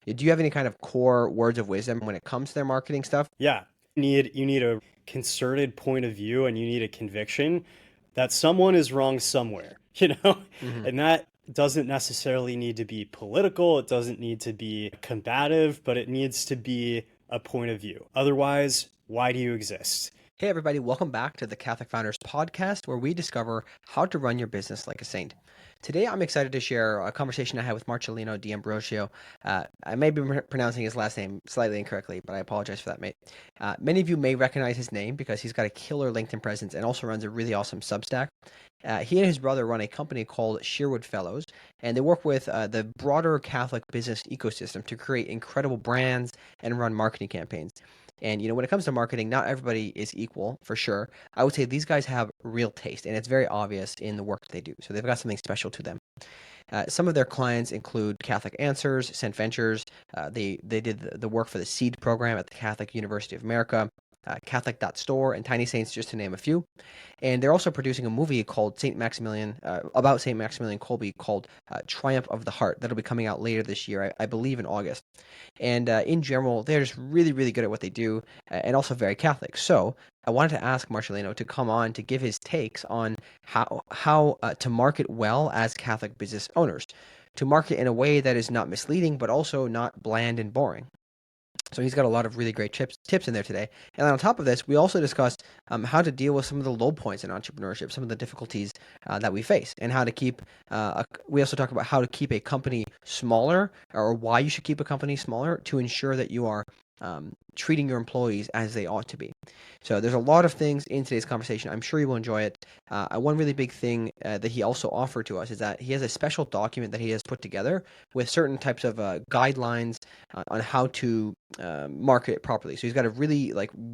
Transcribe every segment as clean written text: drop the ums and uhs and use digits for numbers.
Do you have any kind of core words of wisdom when it comes to their marketing stuff? Yeah, you need a concerted point of view and you need a conviction that someone is wrong somewhere, Hmm. And that doesn't necessarily need to be political, it doesn't need to be combative, but it needs to be a point of view. Otherwise, why do you exist? Hey, everybody, welcome back to the Catholic Founders Podcast, where we discover how to run your business like a saint. Today, I'm excited to share a conversation I had with Marcellino D'Ambrosio. I may be pronouncing his last name slightly incorrectly, but I apologize for that, mate. Many of you may recognize his name because he's got a killer LinkedIn presence and also runs a really awesome Substack. He and his brother run a company called Sherwood Fellows, and they work with the broader Catholic business ecosystem to create incredible brands and run marketing campaigns. And when it comes to marketing, not everybody is equal for sure. I would say these guys have real taste, and it's very obvious in the work that they do. So they've got something special to them. Some of their clients include Catholic Answers, Cent Ventures. They did the work for the Seed program at the Catholic University of America, Catholic.store, and Tiny Saints, just to name a few. And they're also producing a movie called Saint Maximilian, about Saint Maximilian Kolbe, called Triumph of the Heart. That'll be coming out later this year, I believe, in August. And in general, they're just really, really good at what they do, and also very Catholic. So I wanted to ask Marcellino to come on to give his takes on how to market well as Catholic business owners, to market in a way that is not misleading, but also not bland and boring. So he's got a lot of really great tips in there today. And then on top of this, we also discussed how to deal with some of the low points in entrepreneurship, some of the difficulties that we face, and how to keep. We also talk about how to keep a company smaller, or why you should keep a company smaller to ensure that you are treating your employees as they ought to be. So there's a lot of things in today's conversation. I'm sure you will enjoy it. One really big thing that he also offered to us is that he has a special document that he has put together with certain types of guidelines on how to market it properly. So he's got a really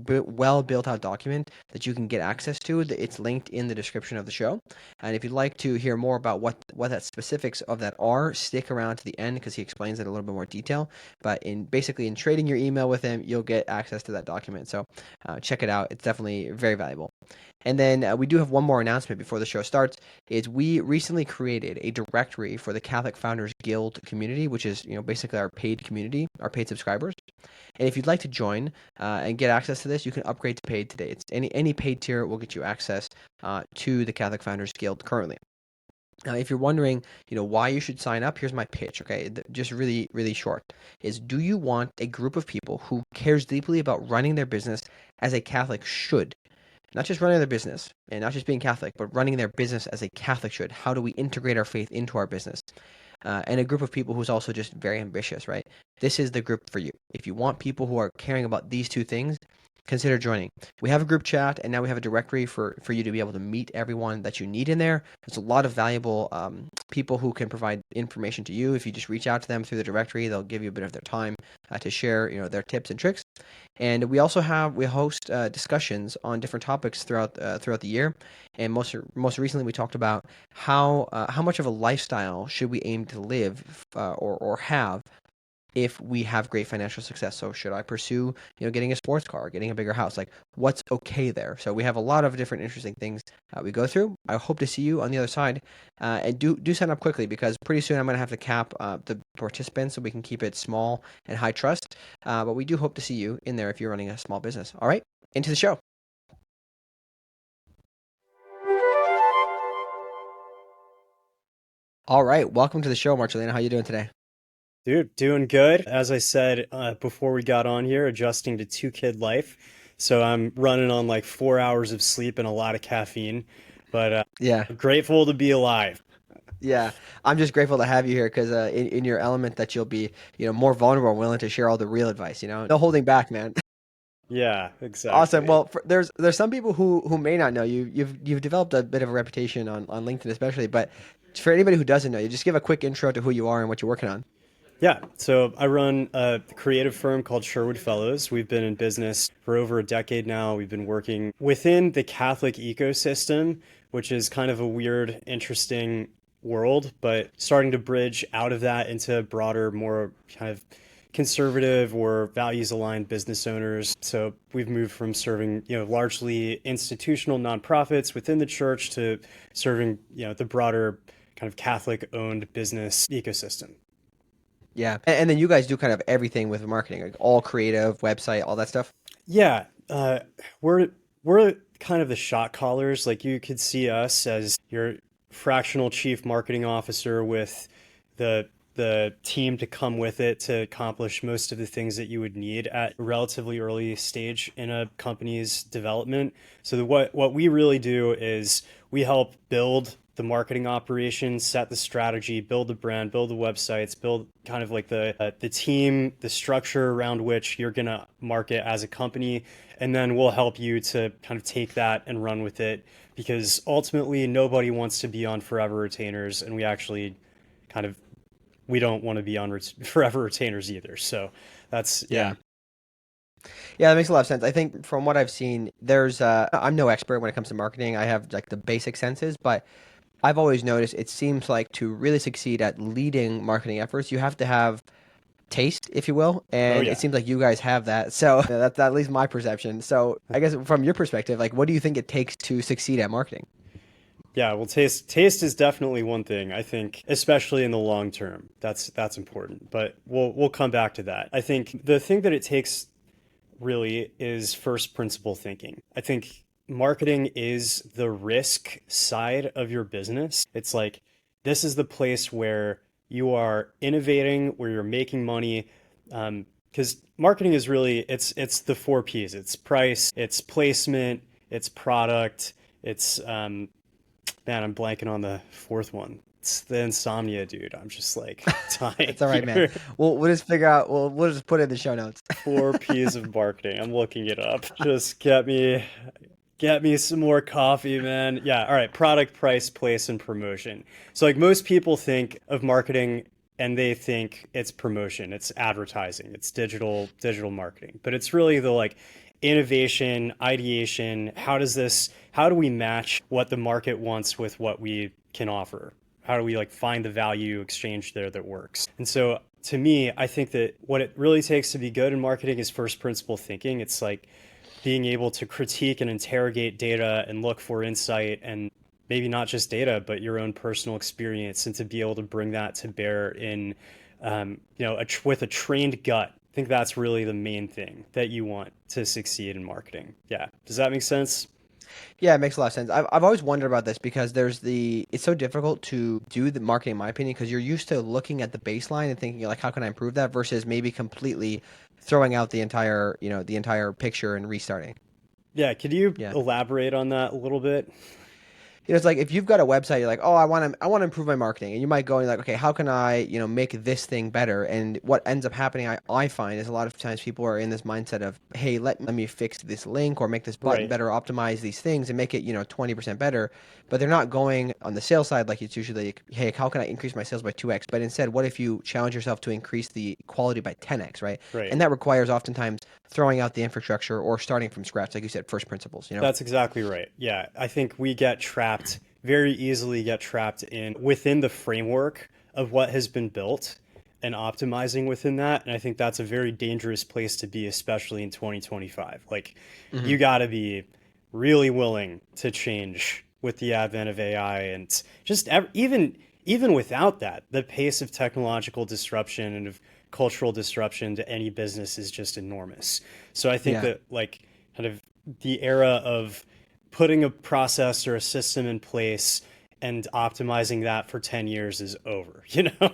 well built out document that you can get access to. It's linked in the description of the show. And if you'd like to hear more about what that specifics of that are, stick around to the end because he explains it in a little bit more detail. But in trading your email with him, you'll get access to that document. So check it out. It's definitely very valuable. And then we do have one more announcement before the show starts. Is we recently created a directory for the Catholic Founders Guild community, which is basically our paid community, our paid subscribers. And if you'd like to join and get access to this, you can upgrade to paid today. It's any paid tier will get you access to the Catholic Founders Guild currently. Now, if you're wondering, why you should sign up, here's my pitch, okay? Just really, really short. Is do you want a group of people who cares deeply about running their business as a Catholic should? Not just running their business and not just being Catholic, but running their business as a Catholic should. How do we integrate our faith into our business? And a group of people who's also just very ambitious, right? This is the group for you. If you want people who are caring about these two things, consider joining. We have a group chat, and now we have a directory for you to be able to meet everyone that you need in there. There's a lot of valuable people who can provide information to you. If you just reach out to them through the directory, they'll give you a bit of their time to share, their tips and tricks. And we also we host discussions on different topics throughout the year. And most recently, we talked about how much of a lifestyle should we aim to live or have if we have great financial success. So should I pursue, getting a sports car, getting a bigger house? Like, what's okay there? So we have a lot of different interesting things we go through. I hope to see you on the other side. And do sign up quickly because pretty soon I'm going to have to cap the participants so we can keep it small and high trust. But we do hope to see you in there if you're running a small business. All right, into the show. All right, welcome to the show, Marcellino. How you doing today? Dude, doing good. As I said before we got on here, adjusting to two-kid life. So I'm running on like 4 hours of sleep and a lot of caffeine, but Yeah. grateful to be alive. Yeah, I'm just grateful to have you here because in your element that you'll be, more vulnerable and willing to share all the real advice, no holding back, man. Yeah, Awesome. exactly. Well, there's some people who may not know you. You've developed a bit of a reputation on LinkedIn especially, but for anybody who doesn't know you, just give a quick intro to who you are and what you're working on. Yeah, so I run a creative firm called Sherwood Fellows. We've been in business for over a decade now. We've been working within the Catholic ecosystem, which is kind of a weird, interesting world, but starting to bridge out of that into broader, more kind of conservative or values aligned business owners. So we've moved from serving, largely institutional nonprofits within the church to serving, the broader kind of Catholic owned business ecosystem. Yeah. And then you guys do kind of everything with marketing, like all creative, website, all that stuff. Yeah, we're we're kind of the shot callers. Like you could see us as your fractional chief marketing officer with the team to come with it to accomplish most of the things that you would need at a relatively early stage in a company's development. So what we really do is we help build the marketing operation, set the strategy, build the brand, build the websites, build kind of like the team, the structure around which you're gonna market as a company, and then we'll help you to kind of take that and run with it because ultimately nobody wants to be on forever retainers, and we actually kind of we don't want to be on forever retainers either. So that's yeah. Yeah. Yeah, that makes a lot of sense. I think from what I've seen, I'm no expert when it comes to marketing. I have like the basic senses, but I've always noticed it seems like to really succeed at leading marketing efforts, you have to have taste, if you will, Oh and it yeah. seems like you guys have that. So that's at least my perception. So I guess from your perspective, like, what do you think it takes to succeed at marketing? Yeah, well, taste is definitely one thing. I think, especially in the long term, that's important. But we'll come back to that. I think the thing that it takes really is first principle thinking. I think marketing is the risk side of your business. It's like this is the place where you are innovating, where you're making money. Because marketing is really it's the four P's. It's price, it's placement, it's product, it's man, I'm blanking on the fourth one. It's the insomnia, dude. I'm just like dying It's all right, man. here. We'll just figure out. We'll just put it in the show notes. Four P's of marketing. I'm looking it up. Just get me some more coffee, man. Yeah, all right. Product, price, place, and promotion. So like most people think of marketing and they think it's promotion, it's advertising, it's digital marketing. But it's really the like innovation, ideation, how do we match what the market wants with what we can offer? How do we like find the value exchange there that works? And so to me, I think that what it really takes to be good in marketing is first principle thinking. It's like being able to critique and interrogate data and look for insight and maybe not just data, but your own personal experience and to be able to bring that to bear in, with a trained gut. I think that's really the main thing that you want to succeed in marketing. Yeah. Does that make sense? Yeah, it makes a lot of sense. I've always wondered about this because it's so difficult to do the marketing, in my opinion, because you're used to looking at the baseline and thinking like, how can I improve that versus maybe completely throwing out the entire picture and restarting. Yeah. Could you Yeah. elaborate on that a little bit? It's like if you've got a website, you're like, oh, I want to improve my marketing, and you might go and like, okay, how can I, make this thing better? And what ends up happening, I find, is a lot of times people are in this mindset of, hey, let me fix this link or make this button Right. better, optimize these things, and make it 20% better. But they're not going on the sales side like it's usually, like, hey, how can I increase my sales by 2x? But instead, what if you challenge yourself to increase the quality by 10x, right? Right. And that requires oftentimes throwing out the infrastructure or starting from scratch, like you said, first principles. That's exactly right. Yeah, I think we very easily get trapped in within the framework of what has been built and optimizing within that. And I think that's a very dangerous place to be, especially in 2025. Like, Hmm. you got to be really willing to change with the advent of AI and just even without that, the pace of technological disruption and of cultural disruption to any business is just enormous. So I think Yeah. that like kind of the era of putting a process or a system in place and optimizing that for 10 years is over, you know?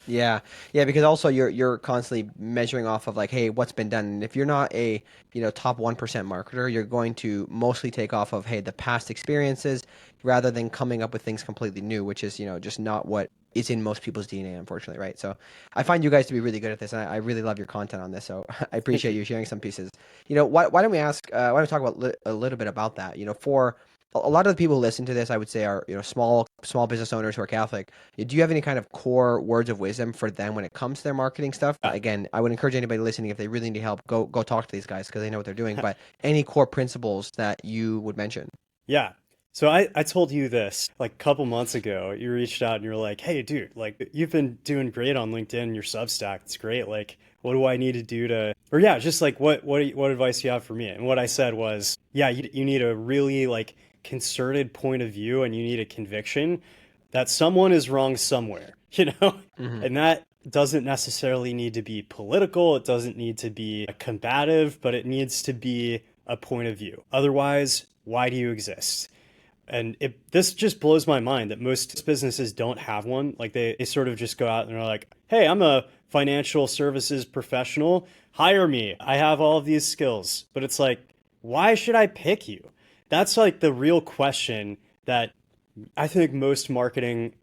Yeah, yeah, because also you're constantly measuring off of like, hey, what's been done. And if you're not a, top 1% marketer, you're going to mostly take off of, hey, the past experiences rather than coming up with things completely new, which is, just not what is in most people's DNA, unfortunately, right? So I find you guys to be really good at this, and I really love your content on this. So I Thank appreciate you. you sharing some pieces. Why don't we why don't we talk about a little bit about that? For a lot of the people who listen to this, I would say are, small business owners who are Catholic. Do you have any kind of core words of wisdom for them when it comes to their marketing stuff? Yeah. Again, I would encourage anybody listening, if they really need help, go talk to these guys because they know what they're doing. But any core principles that you would mention? Yeah. So I told you this like a couple months ago. You reached out and you're like, hey, dude, like you've been doing great on LinkedIn, your Substack. It's great. Like, what do I need to do or yeah, just like what advice do you have for me? And what I said was, yeah, you need a really like concerted point of view and you need a conviction that someone is wrong somewhere, you know? Hmm. And doesn't necessarily need to be political, it doesn't need to be combative, but it needs to be a point of view. Otherwise, why do you exist? And this just blows my mind that most businesses don't have one. Like they sort of just go out and they're like, hey, I'm a financial services professional. Hire me. I have all of these skills. But it's like, why should I pick you? That's like the real question that I think most marketing,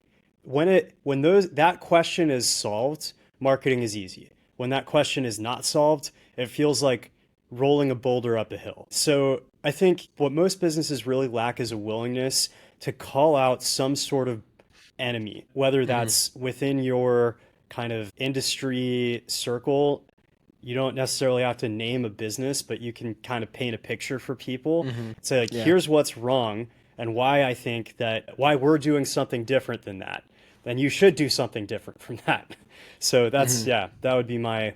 when that question is solved, marketing is easy. When that question is not solved, it feels like rolling a boulder up a hill. So I think what most businesses really lack is a willingness to call out some sort of enemy, whether Hmm. that's within your kind of industry circle. You don't necessarily have to name a business, but you can kind of paint a picture for people. Hmm. Say, like, Yeah. here's what's wrong and why I think that, why we're doing something different than that. Then you should do something different from that. So that's, Hmm. yeah, that would be my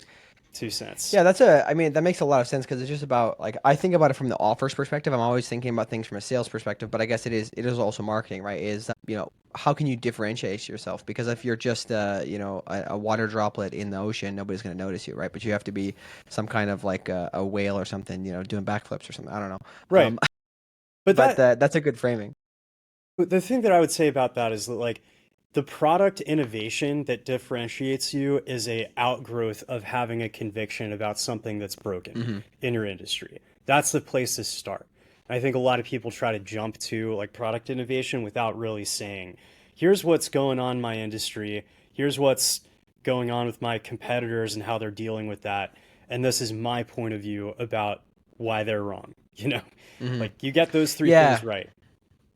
2 cents. Yeah, I mean, that makes a lot of sense because it's just about like I think about it from the offers perspective. I'm always thinking about things from a sales perspective, but I guess it is also marketing, right? How can you differentiate yourself? Because if you're just a water droplet in the ocean, nobody's going to notice you, right? But you have to be some kind of like a whale or something, doing backflips or something. I don't know. Right. But But that, that's a good framing. the thing that I would say about that is that, like, the product innovation that differentiates you is a outgrowth of having a conviction about something that's broken Hmm. in your industry. That's the place to start. I think a lot of people try to jump to like product innovation without really saying, here's what's going on in my industry, here's what's going on with my competitors and how they're dealing with that, and this is my point of view about why they're wrong. Hmm. Like, you get those three things Yeah. right,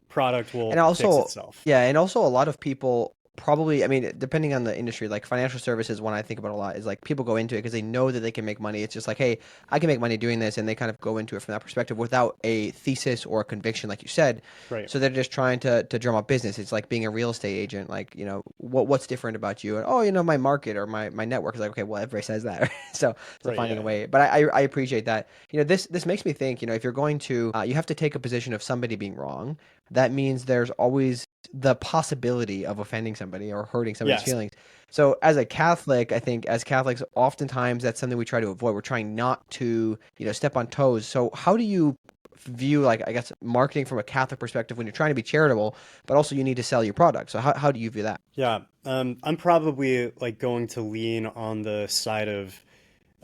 product And will fix also, itself. yeah, and also a lot of people probably, I mean, depending on the industry, like financial services, one I think about a lot is like people go into it because they know that they can make money. It's just like, hey, I can make money doing this, and they kind of go into it from that perspective without a thesis or a conviction, like you said. Right. So they're just trying to drum up business. It's like being a real estate agent. Like, what's different about you? And oh, my market or my network is like, okay, well, everybody says that, right? So Right. finding a Yeah. Yeah. way. But I appreciate that. This makes me think. If you're going to, you have to take a position of somebody being wrong. That means there's always the possibility of offending somebody or hurting somebody's Yes. feelings. So as a Catholic, I think as Catholics, oftentimes that's something we try to avoid. We're trying not to, step on toes. So how do you view, like, I guess, marketing from a Catholic perspective when you're trying to be charitable, but also you need to sell your product? So how do you view that? Yeah. I'm probably like going to lean on the side of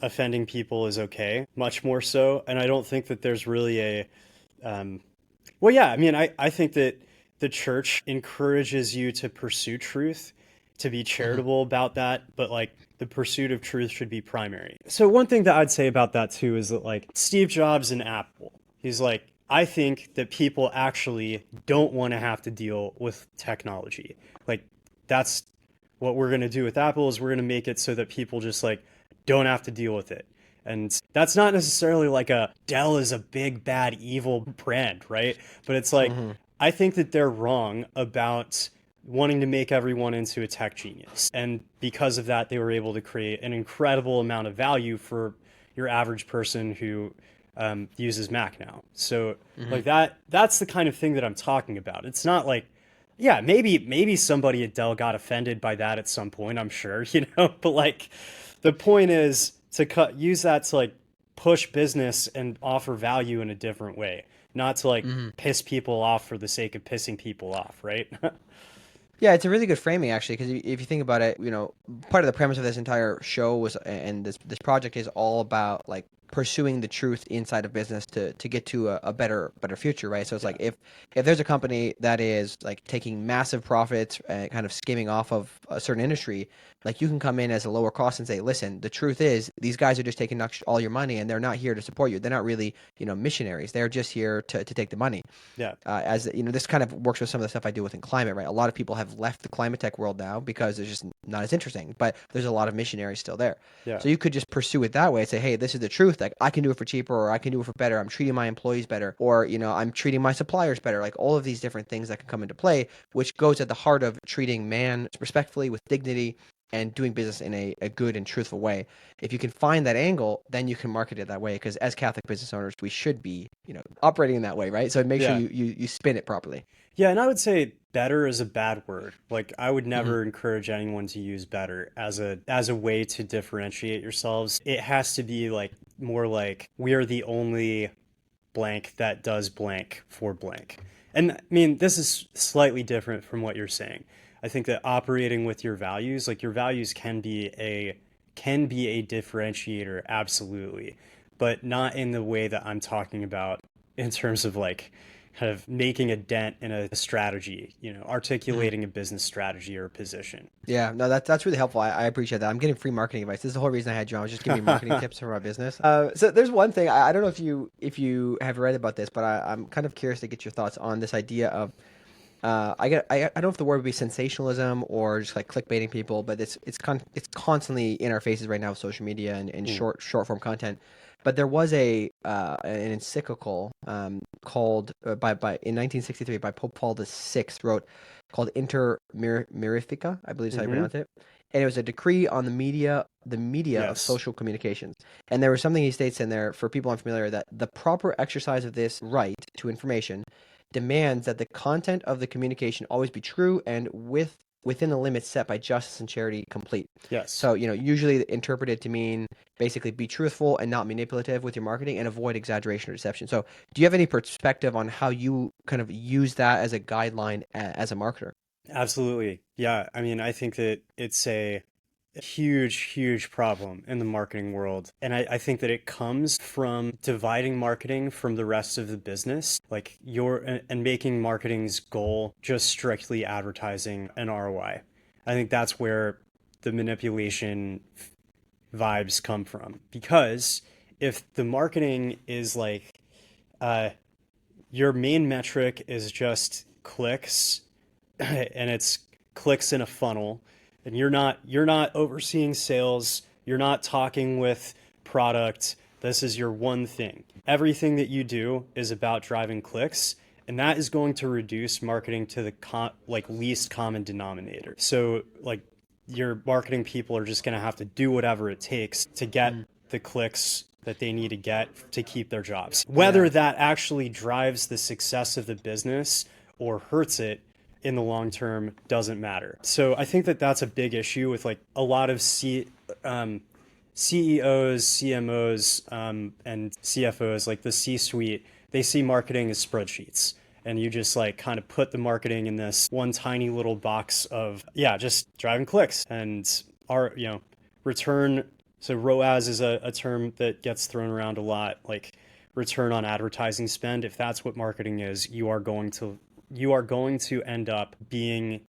offending people is okay, much more so. And I don't think that there's really um, well, yeah, I mean, I think that the church encourages you to pursue truth, to be Hmm. charitable about that, but like the pursuit of truth should be primary. So one thing that I'd say about that too is that, like, Steve Jobs and Apple, he's like, I think that people actually don't want to have to deal with technology. Like, that's what we're going to do with Apple, is we're going to make it so that people just like don't have to deal with it. And that's not necessarily like a Dell is a big bad evil brand, right? But it's like, Hmm. I think that they're wrong about wanting to make everyone into a tech genius. And because of that, they were able to create an incredible amount of value for your average person who uses Mac now. So Hmm. like that's the kind of thing that I'm talking about. It's not like, yeah, maybe somebody at Dell got offended by that at some point, I'm sure, but like the point is to use that to like push business and offer value in a different way, not to like Hmm. piss people off for the sake of pissing people off, right? Yeah, it's a really good framing actually, because if you think about it, part of the premise of this entire show was, and this project is all about like pursuing the truth inside of business to get to a better future, right? So it's Yeah. like if there's a company that is like taking massive profits and kind of skimming off of a certain industry, like you can come in as a lower cost and say, listen, the truth is these guys are just taking all your money and they're not here to support you. They're not really, missionaries. They're just here to take the money. Yeah. As this kind of works with some of the stuff I do within climate, right? A lot of people have left the climate tech world now because it's just not as interesting, but there's a lot of missionaries still there. Yeah. So you could just pursue it that way and say, hey, this is the truth. Like I can do it for cheaper, or I can do it for better. I'm treating my employees better, or I'm treating my suppliers better. Like all of these different things that can come into play, which goes at the heart of treating man respectfully with dignity, and doing business in a good and truthful way. If you can find that angle, then you can market it that way. Because as Catholic business owners, we should be, operating in that way, right? So make sure Yeah. you spin it properly. Yeah, and I would say better is a bad word. Like I would Hmm. never encourage anyone to use better as a way to differentiate yourselves. It has to be like more like we are the only blank that does blank for blank. And I mean, this is slightly different from what you're saying. I think that operating with your values, like your values can be a differentiator, absolutely, but not in the way that I'm talking about in terms of like kind of making a dent in a strategy, Hmm. articulating a business strategy or a position. Yeah, no, that's really helpful. I appreciate that. I'm getting free marketing advice. This is the whole reason I had you on. I was just giving you marketing tips for my business. So there's one thing I don't know if you have read about this, but I'm kind of curious to get your thoughts on this idea of I don't know if the word would be sensationalism or just like clickbaiting people, but it's constantly in our faces right now with social media and Mm, short form content. But there was an encyclical called by in 1963 by Pope Paul VI wrote called Mirifica, I believe is how you mm-hmm. pronounce it. And it was a decree on the media of Yes. social communications. And there was something he states in there for people unfamiliar that the proper exercise of this right to information demands that the content of the communication always be true and within the limits set by justice and charity complete. Yes. So, usually interpreted to mean basically be truthful and not manipulative with your marketing and avoid exaggeration or deception. So, do you have any perspective on how you kind of use that as a guideline as a marketer? Absolutely. Yeah. I mean, I think that it's a huge, huge problem in the marketing world. And I think that it comes from dividing marketing from the rest of the business, like and making marketing's goal just strictly advertising and ROI. I think that's where the manipulation vibes come from. Because if the marketing is like, uh, your main metric is just clicks and it's clicks in a funnel and you're not overseeing sales, you're not talking with product, this is your one thing. Everything that you do is about driving clicks, and that is going to reduce marketing to the like least common denominator. So like your marketing people are just going to have to do whatever it takes to get Mm, the clicks that they need to get to keep their jobs. yeah. Whether that actually drives the success of the business or hurts it in the long term doesn't matter. So I think that that's a big issue with like a lot of CEOs, CMOs, and CFOs, like the C-suite. They see marketing as spreadsheets. And you just like kind of put the marketing in this one tiny little box of, yeah, just driving clicks and return. So ROAS is a term that gets thrown around a lot, like return on advertising spend. If that's what marketing is, you are going to end up being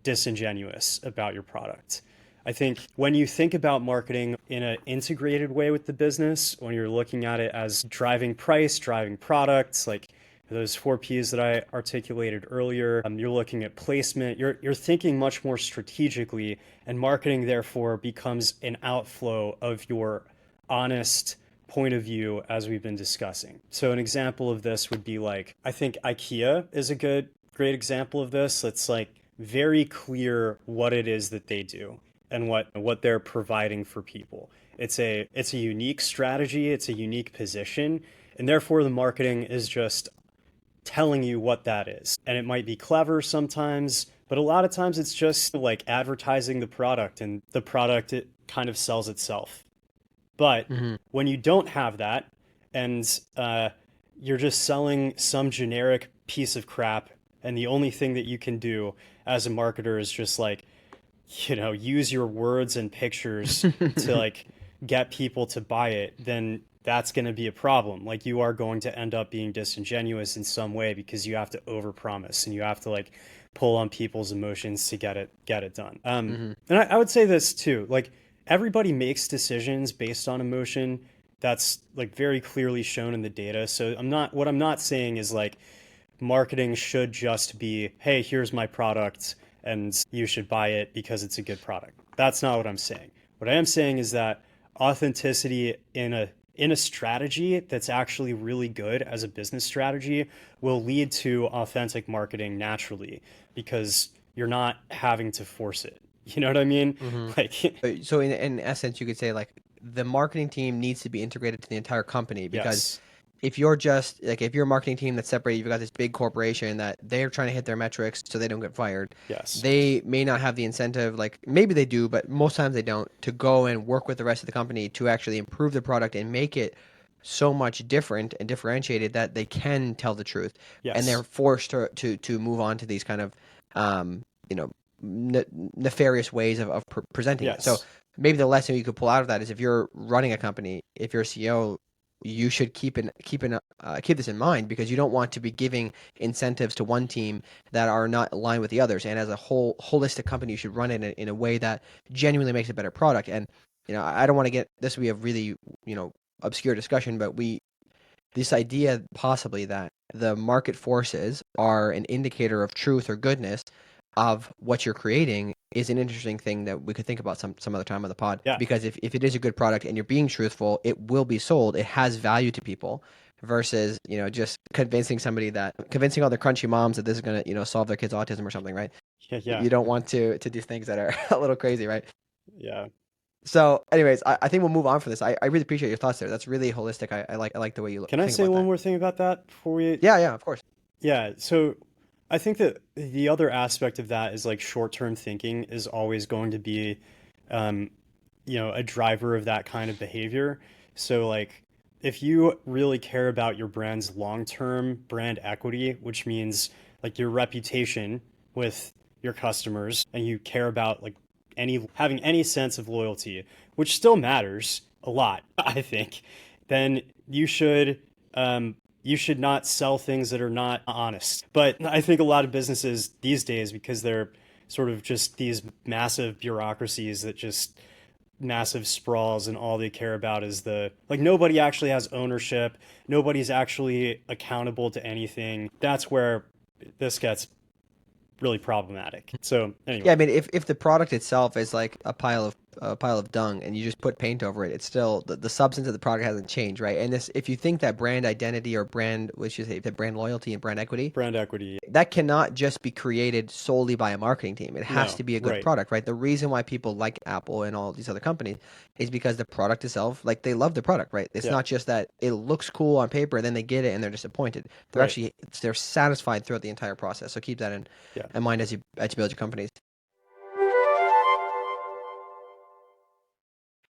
disingenuous about your product. I think when you think about marketing in an integrated way with the business, when you're looking at it as driving price, driving products, like those four P's that I articulated earlier, you're looking at placement, you're thinking much more strategically, and marketing therefore becomes an outflow of your honest point of view as we've been discussing. So an example of this would be like, I think IKEA is a great example of this. It's like very clear what it is that they do and what they're providing for people. It's a unique strategy, it's a unique position, and therefore the marketing is just telling you what that is. And it might be clever sometimes, but a lot of times it's just like advertising the product, and the product, it kind of sells itself. But Hmm. when you don't have that, and you're just selling some generic piece of crap, and the only thing that you can do as a marketer is just like, use your words and pictures to like get people to buy it, then that's going to be a problem. Like you are going to end up being disingenuous in some way because you have to overpromise and you have to like pull on people's emotions to get it done. Hmm. And I would say this too, like everybody makes decisions based on emotion. That's like very clearly shown in the data. So what I'm not saying is like marketing should just be, hey, here's my product and you should buy it because it's a good product. That's not what I'm saying. What I am saying is that authenticity in a strategy that's actually really good as a business strategy will lead to authentic marketing naturally because you're not having to force it. You know what I mean? Hmm. Like, So in essence, you could say like the marketing team needs to be integrated to the entire company because yes, if you're just like if you're a marketing team that's separated, you've got this big corporation that they're trying to hit their metrics so they don't get fired. yes, They may not have the incentive, like maybe they do, but most times they don't, to go and work with the rest of the company to actually improve the product and make it so much different and differentiated that they can tell the truth, and they're yes, forced to move on to these kind of you know ne nefarious ways of presenting it. So yes, maybe the lesson you could pull out of that is if you're running a company, if you're a CEO, you should keep this in mind because you don't want to be giving incentives to one team that are not aligned with the others. And as a whole holistic company, you should run it in a way that genuinely makes a better product. And I don't want to get this would be a really obscure discussion, but this idea possibly that the market forces are an indicator of truth or goodness of what you're creating is an interesting thing that we could think about some other time on the pod. yeah, Because if it is a good product and you're being truthful, it will be sold. It has value to people versus, just convincing all the crunchy moms that this is gonna, solve their kids' autism or something, right? yeah, yeah, You don't want to do things that are a little crazy, right? yeah. So, anyways, I think we'll move on from this. I really appreciate your thoughts there. That's really holistic. I like the way you Can I think say about one that. more thing about that before we? Yeah, yeah, of course. Yeah, so I think that the other aspect of that is like short-term thinking is always going to be, um, a driver of that kind of behavior. So like if you really care about your brand's long-term brand equity, which means like your reputation with your customers, and you care about like having any sense of loyalty, which still matters a lot, I think, then you should not sell things that are not honest. But I think a lot of businesses these days, because they're sort of just these massive bureaucracies that just massive sprawls, and all they care about is the like nobody actually has ownership, nobody's actually accountable to anything. That's where this gets really problematic. So Yeah, anyway, I mean, if the product itself is like a pile of dung and you just put paint over it, it's still the substance of the product hasn't changed, right? And this, if you think that brand identity or brand, which is the brand loyalty and brand equity, brand equity. that cannot just be created solely by a marketing team. It has No, to be a good right, product, right? The reason why people like Apple and all these other companies is because the product itself, like they love the product, right? It's yeah, not just that it looks cool on paper, then they get it and they're disappointed. right, They're satisfied throughout the entire process. So keep that yeah. in mind as you build your companies.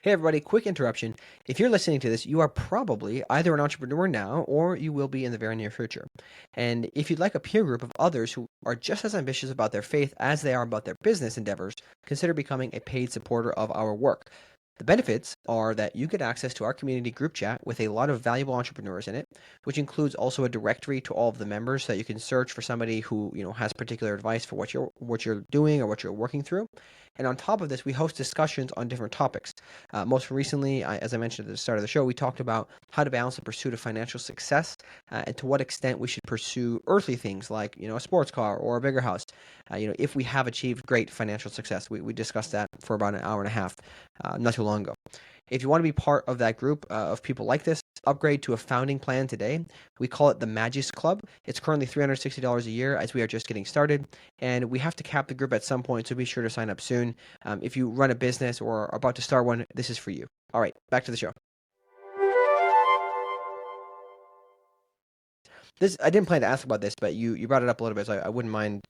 Hey everybody, quick interruption. If you're listening to this, you are probably either an entrepreneur now or you will be in the very near future. And if you'd like a peer group of others who are just as ambitious about their faith as they are about their business endeavors, consider becoming a paid supporter of our work. The benefits are that you get access to our community group chat with a lot of valuable entrepreneurs in it, which includes also a directory to all of the members so that you can search for somebody who, has particular advice for what you're doing or what you're working through. And on top of this, we host discussions on different topics. Most recently, as I mentioned at the start of the show, we talked about how to balance the pursuit of financial success and to what extent we should pursue earthly things like, a sports car or a bigger house. If we have achieved great financial success, we discussed that for about an hour and a half, not too long ago. If you want to be part of that group of people like this, upgrade to a founding plan today. We call it the Magis Club. It's currently $360 a year as we are just getting started, and we have to cap the group at some point, so be sure to sign up soon. If you run a business or are about to start one, this is for you. All right, back to the show. This I didn't plan to ask about this, but you brought it up a little bit, so I wouldn't mind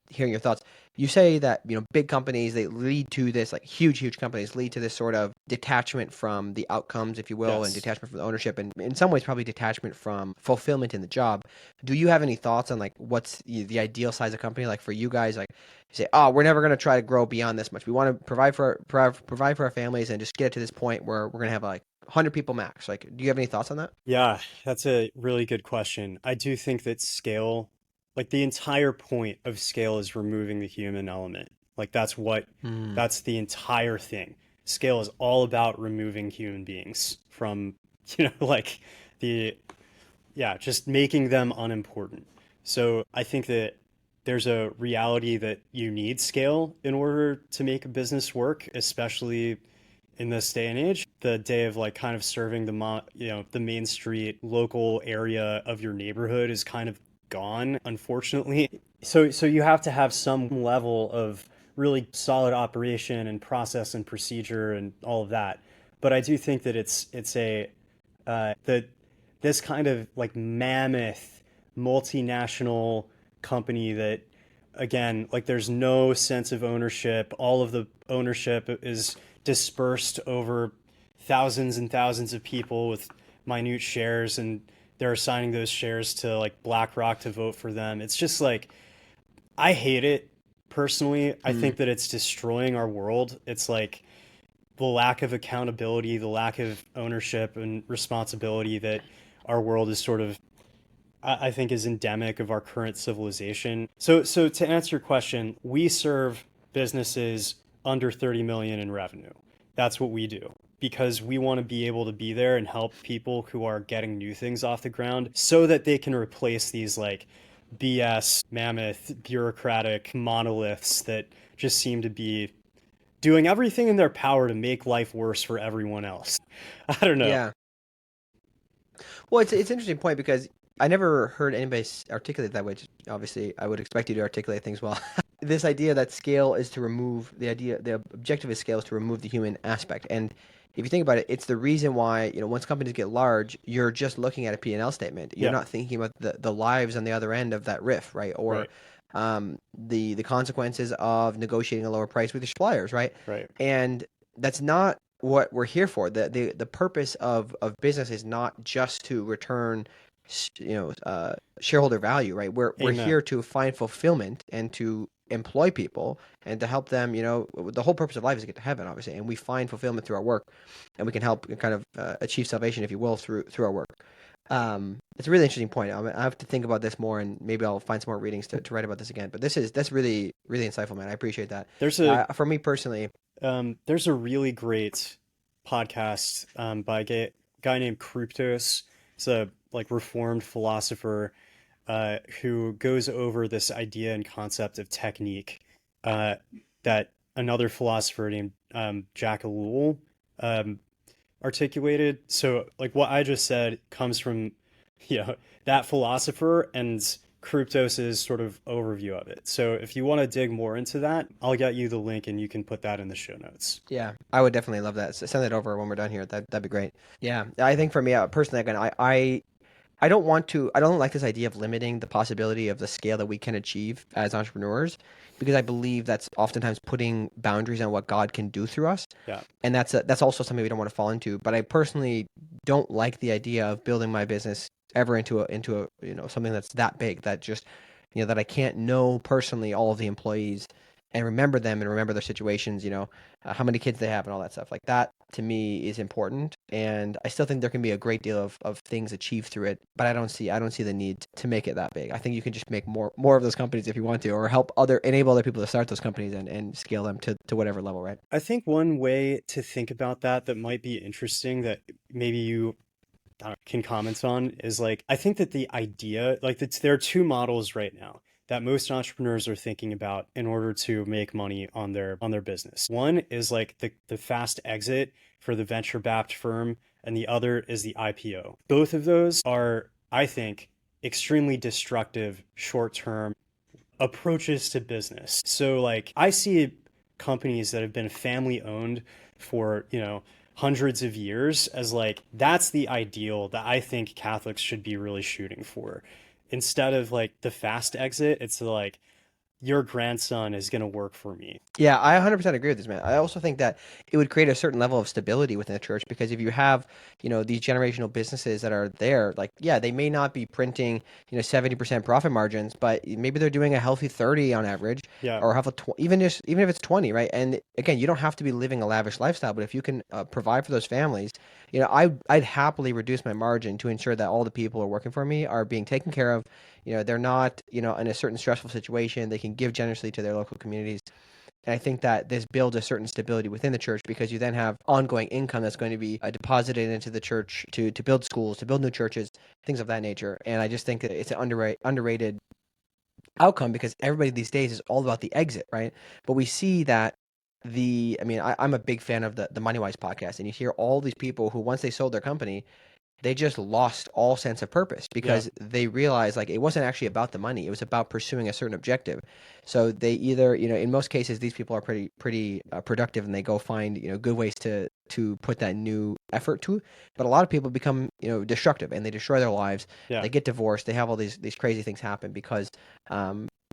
hearing your thoughts. You say that big companies they lead to this like huge companies lead to this sort of detachment from the outcomes, if you will, and Yes. detachment from the ownership, and in some ways probably detachment from fulfillment in the job. Do you have any thoughts on like what's the ideal size of company like for you guys? Like you say, oh, we're never going to try to grow beyond this much. We want to provide for our families and just get to this point where we're going to have like 100 people max. Like, do you have any thoughts on that? Yeah, that's a really good question. I do think that scale, like the entire point of scale is removing the human element. Like Hmm. that's the entire thing. Scale is all about removing human beings from, like the, yeah, just making them unimportant. So I think that there's a reality that you need scale in order to make a business work, especially in this day and age. The day of like kind of serving the main street local area of your neighborhood is kind of gone, unfortunately. So you have to have some level of really solid operation and process and procedure and all of that. But I do think that it's a that this kind of like mammoth multinational company that, again, like there's no sense of ownership. All of the ownership is dispersed over thousands and thousands of people with minute shares, and they're assigning those shares to like BlackRock to vote for them. It's just like, I hate it personally. I Mm. think that it's destroying our world. It's like the lack of accountability, the lack of ownership and responsibility that our world is sort of, I think, is endemic of our current civilization. So to answer your question, we serve businesses under 30 million in revenue. That's what we do because we want to be able to be there and help people who are getting new things off the ground so that they can replace these like BS, mammoth, bureaucratic monoliths that just seem to be doing everything in their power to make life worse for everyone else. I don't know. Yeah. Well, it's an interesting point because I never heard anybody articulate it that way. Obviously, I would expect you to articulate things well. This idea that scale is to remove the objective of scale is to remove the human aspect. And if you think about it, it's the reason why, once companies get large, you're just looking at a P&L statement. You're Yeah, not thinking about the lives on the other end of that riff, right? Or right, the consequences of negotiating a lower price with your suppliers, right? right. And that's not what we're here for. The purpose of business is not just to return shareholder value, right? We're Amen. here to find fulfillment and to employ people and to help them. The whole purpose of life is to get to heaven, obviously, and we find fulfillment through our work, and we can help kind of achieve salvation, if you will, through our work. It's a really interesting point. I have to think about this more, and maybe I'll find some more readings to write about this again. But that's really really insightful, man. I appreciate that. There's a For me personally, there's a really great podcast by a guy named Kryptos. He's a like reformed philosopher who goes over this idea and concept of technique uh, that another philosopher named Jack Ellul um, articulated. So, like what I just said comes from, you know, that philosopher and Kryptos's sort of overview of it. So, if you want to dig more into that, I'll get you the link and you can put that in the show notes. yeah, I would definitely love that. Send it over when we're done here. That'd be great. Yeah, I think for me personally, again, I don't want to. I don't like this idea of limiting the possibility of the scale that we can achieve as entrepreneurs, because I believe that's oftentimes putting boundaries on what God can do through us, Yeah. and that's also something we don't want to fall into. But I personally don't like the idea of building my business ever into a something that's that big that just that I can't know personally all of the employees and remember them and remember their situations. How many kids they have and all that stuff like that to me is important, and I still think there can be a great deal of things achieved through it, but I don't see the need to make it that big. I think you can just make more of those companies if you want to, or enable other people to start those companies and scale them to whatever level, right? I think one way to think about that might be interesting that maybe you can comment on is like, I think that the idea, like, there are two models right now that most entrepreneurs are thinking about in order to make money on their business. One is like the fast exit for the venture backed firm, and the other is the IPO. Both of those are, I think, extremely destructive short-term approaches to business. So like, I see companies that have been family owned for, hundreds of years as like, that's the ideal that I think Catholics should be really shooting for. Instead of like the fast exit, it's like, your grandson is going to work for me. Yeah, I 100% agree with this, man. I also think that it would create a certain level of stability within the church, because if you have, these generational businesses that are there, like, yeah, they may not be printing, 70% profit margins, but maybe they're doing a healthy 30 on average, Yeah. or have even if it's 20, right? And again, you don't have to be living a lavish lifestyle, but if you can provide for those families, I'd happily reduce my margin to ensure that all the people who are working for me are being taken care of. They're not, in a certain stressful situation. They can give generously to their local communities. And I think that this builds a certain stability within the church, because you then have ongoing income that's going to be deposited into the church to build schools, to build new churches, things of that nature. And I just think that it's an underrated outcome, because everybody these days is all about the exit, right? But we see that I'm a big fan of the MoneyWise podcast, and you hear all these people who, once they sold their company, they just lost all sense of purpose Yeah. because they realized like it wasn't actually about the money. It was about pursuing a certain objective. So they either, in most cases, these people are pretty productive and they go find, good ways to put that new effort to. But a lot of people become, destructive and they destroy their lives. Yeah. They get divorced. They have all these crazy things happen because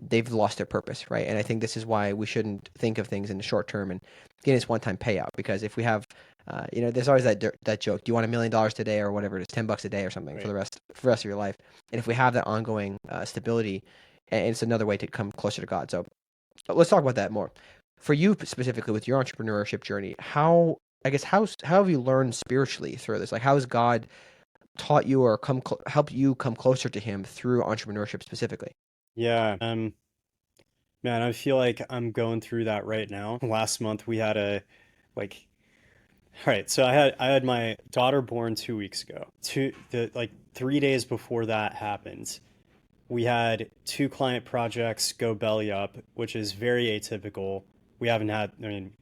they've lost their purpose, right? And I think this is why we shouldn't think of things in the short term and getting this one-time payout. Because if we have there's always that joke. Do you want $1 million today or whatever it is, $10 a day or something for Right. the rest of your life? And if we have that ongoing stability, and it's another way to come closer to God. So let's talk about that more. For you specifically with your entrepreneurship journey, how I guess how have you learned spiritually through this? Like how has God taught you or helped you come closer to Him through entrepreneurship specifically? Yeah. Man, I feel like I'm going through that right now. Last month we had a like all right, so I had my daughter born 2 weeks ago. Like 3 days before that happened, we had two client projects go belly up, which is very atypical. We haven't had, I mean,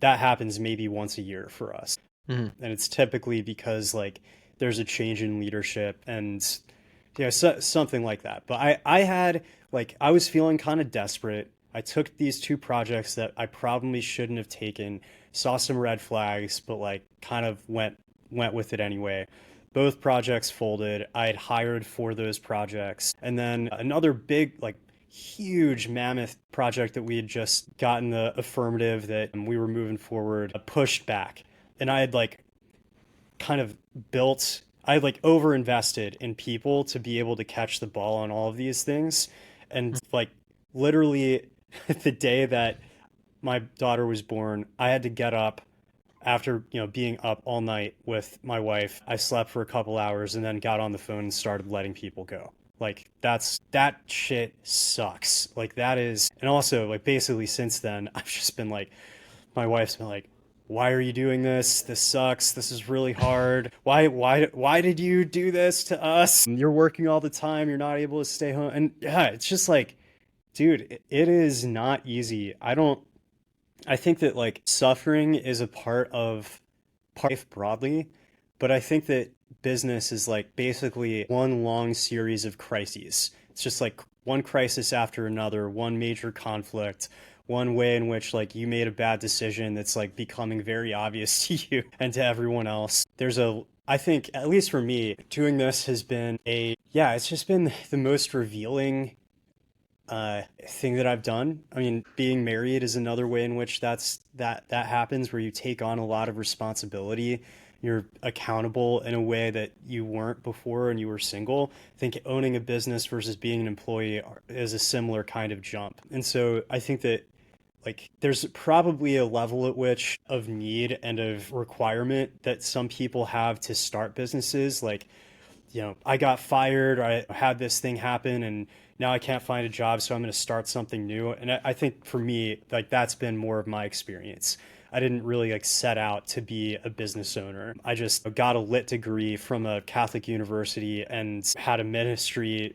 that happens maybe once a year for us. Hmm. And it's typically because like there's a change in leadership and something like that. But I had like I was feeling kind of desperate. I took these two projects that I probably shouldn't have taken, saw some red flags, but like kind of went with it anyway. Both projects folded. I had hired for those projects. And then another big, like huge mammoth project that we had just gotten the affirmative that we were moving forward pushed back. And I had like kind of built, I like over invested in people to be able to catch the ball on all of these things. And like literally the day that my daughter was born, I had to get up after, being up all night with my wife. I slept for a couple hours and then got on the phone and started letting people go. Like that shit sucks. Like that is, and also like basically since then, I've just been like, my wife's been like, why are you doing this? This sucks. This is really hard. Why did you do this to us? You're working all the time. You're not able to stay home. And yeah, it's just like, dude, it is not easy. I think that like suffering is a part of life broadly, but I think that business is like basically one long series of crises. It's just like one crisis after another, one major conflict, one way in which like you made a bad decision that's like becoming very obvious to you and to everyone else. I think, at least for me, doing this has been it's just been the most revealing thing that I've done. I mean, being married is another way in which that happens, where you take on a lot of responsibility. You're accountable in a way that you weren't before when you were single. I think owning a business versus being an employee is a similar kind of jump. And so I think that like there's probably a level at which of need and of requirement that some people have to start businesses. Like, I got fired, or I had this thing happen, and now I can't find a job, so I'm going to start something new. And I think for me, like that's been more of my experience. I didn't really like set out to be a business owner. I just got a lit degree from a Catholic university and had ministry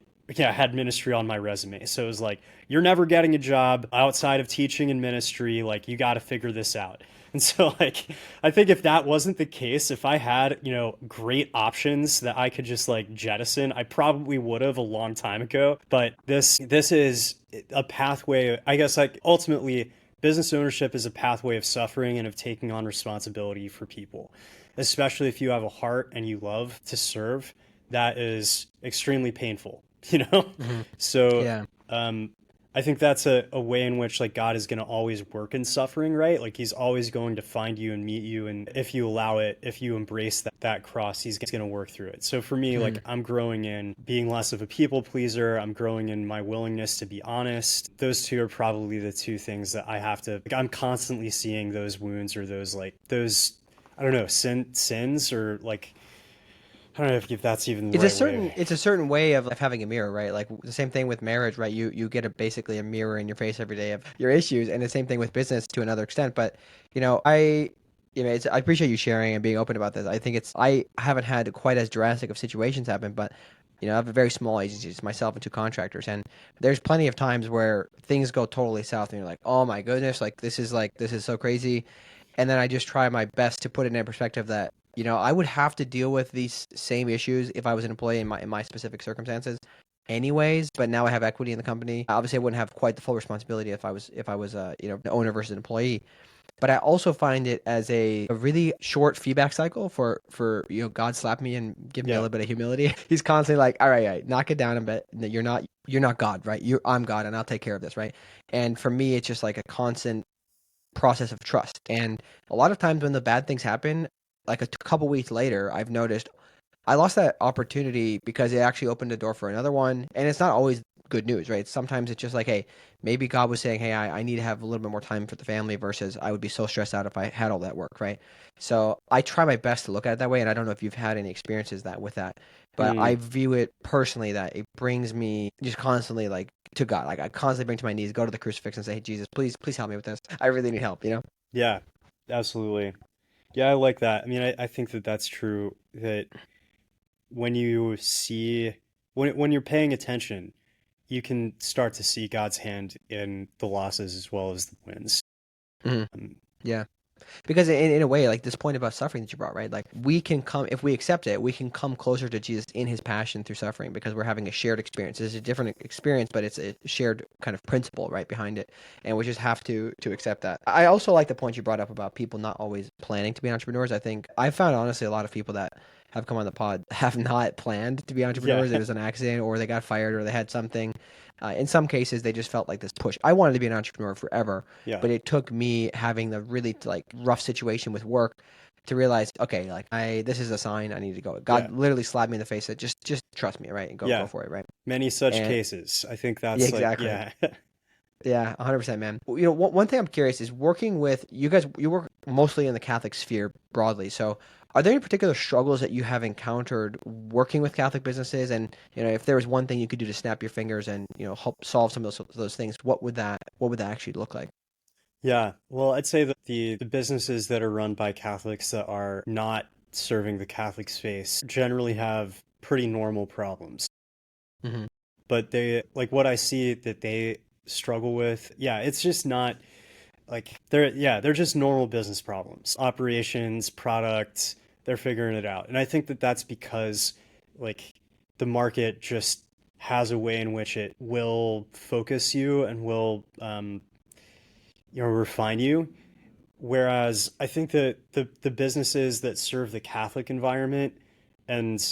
on my resume. So it was like, you're never getting a job outside of teaching and ministry. Like, you got to figure this out. And so, like, I think if that wasn't the case, if I had, great options that I could just like jettison, I probably would have a long time ago. But this is a pathway, I guess, like ultimately, business ownership is a pathway of suffering and of taking on responsibility for people, especially if you have a heart and you love to serve. That is extremely painful, you know? Hmm. So, Yeah. I think that's a way in which like God is going to always work in suffering, right? Like he's always going to find you and meet you. And if you allow it, if you embrace that cross, he's going to work through it. So for me, like I'm growing in being less of a people pleaser. I'm growing in my willingness to be honest. Those two are probably the two things that I have to, like, I'm constantly seeing those wounds or those, I don't know, sins or like, I don't know if that's even the right way. It's a certain way of having a mirror, right? Like the same thing with marriage, right? You get basically a mirror in your face every day of your issues, and the same thing with business to another extent. But I appreciate you sharing and being open about this. I haven't had quite as drastic of situations happen, but I have a very small agency, it's myself and two contractors, and there's plenty of times where things go totally south, and you're oh my goodness, this is so crazy, and then I just try my best to put it in perspective that I would have to deal with these same issues if I was an employee in my specific circumstances anyways, but now I have equity in the company. Obviously, I wouldn't have quite the full responsibility if I was the owner versus an employee. But I also find it as a really short feedback cycle for God slap me and give me a Yeah. little bit of humility. He's constantly like, all right, knock it down a bit. You're not God, right? I'm God, and I'll take care of this, right? And for me, it's just like a constant process of trust. And a lot of times when the bad things happen, like a couple weeks later, I've noticed I lost that opportunity because it actually opened the door for another one. And it's not always good news, right? Sometimes it's just like, hey, maybe God was saying, hey, I need to have a little bit more time for the family versus I would be so stressed out if I had all that work, right? So I try my best to look at it that way. And I don't know if you've had any experiences with that, but I Mm, view it personally that it brings me just constantly like to God. Like I constantly bring to my knees, go to the crucifix and say, hey, Jesus, please help me with this. I really need help. yeah, absolutely. Yeah, I like that. I mean, I think that that's true, that when you see, when you're paying attention, you can start to see God's hand in the losses as well as the wins. Hmm. Um, Yeah. Because in a way, like this point about suffering that you brought, right? Like we can come, if we accept it, we can come closer to Jesus in his passion through suffering because we're having a shared experience. It's a different experience, but it's a shared kind of principle right behind it. And we just have to accept that. I also like the point you brought up about people not always planning to be entrepreneurs. I think I found honestly a lot of people that have come on the pod have not planned to be yeah, entrepreneurs. It was an accident or they got fired or they had something. In some cases, they just felt like this push. I wanted to be an entrepreneur forever, yeah, but it took me having the really like rough situation with work to realize, okay, like this is a sign I need to go. yeah, God literally slapped me in the face. Said, just trust me, right, and go yeah. for it, right? Many such And cases. I think yeah, that's like, exactly. yeah, Yeah, 100%, man. One thing I'm curious is working with you guys. You work mostly in the Catholic sphere broadly. So, are there any particular struggles that you have encountered working with Catholic businesses? And if there was one thing you could do to snap your fingers and help solve some of those things, what would that actually look like? yeah. Well, I'd say that the businesses that are run by Catholics that are not serving the Catholic space generally have pretty normal problems. Hmm. But they, like what I see that they struggle with, yeah, it's just not like they're just normal business problems, operations, products, they're figuring it out. And I think that that's because like the market just has a way in which it will focus you and will refine you. Whereas I think that the businesses that serve the Catholic environment and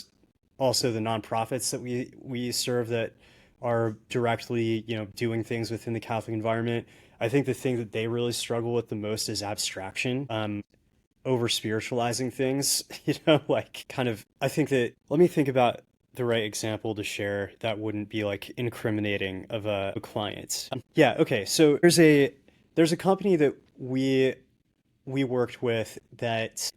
also the nonprofits that we serve that are directly, doing things within the Catholic environment, I think the thing that they really struggle with the most is abstraction, over spiritualizing things, like kind of, I think that, let me think about the right example to share that wouldn't be like incriminating of a client. Yeah, okay. So there's a company that we worked with that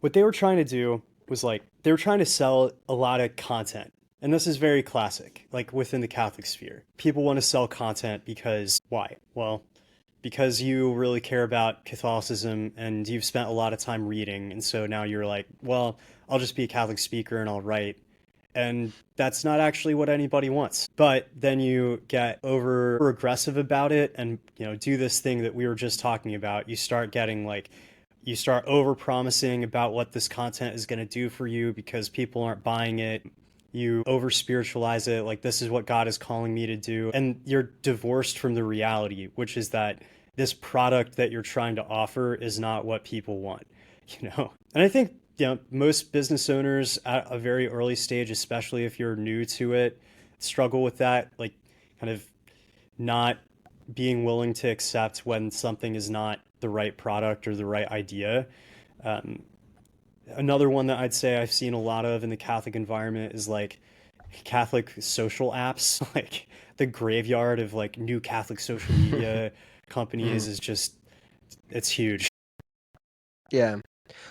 what they were trying to do was like they were trying to sell a lot of content. And this is very classic, like within the Catholic sphere. People want to sell content because why? Well, because you really care about Catholicism and you've spent a lot of time reading, and so now you're like, well, I'll just be a Catholic speaker and I'll write. And that's not actually what anybody wants. But then you get over aggressive about it and do this thing that we were just talking about. You start getting like you start over promising about what this content is going to do for you because people aren't buying it. You over spiritualize it, like this is what God is calling me to do. And you're divorced from the reality, which is that this product that you're trying to offer is not what people want. And I think, most business owners at a very early stage, especially if you're new to it, struggle with that, like kind of not being willing to accept when something is not the right product or the right idea. Um, Another one that I'd say I've seen a lot of in the Catholic environment is like Catholic social apps, like the graveyard of like new Catholic social media Hmm. companies is just, it's huge. Yeah.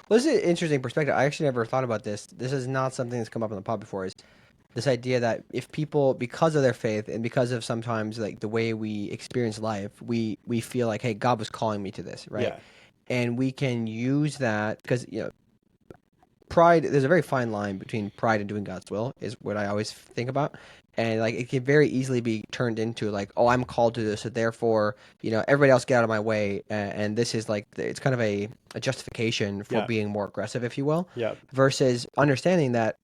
Well, this is an interesting perspective. I actually never thought about this. This is not something that's come up on the pod before. Is this idea that if people, because of their faith and because of sometimes like the way we experience life, we feel like, hey, God was calling me to this, right? Yeah. And we can use that because pride, there's a very fine line between pride and doing God's will, is what I always think about. And like it can very easily be turned into like, oh, I'm called to this, so therefore, everybody else get out of my way. And this is like, it's kind of a justification for Yeah. being more aggressive, if you will, Yeah. versus understanding that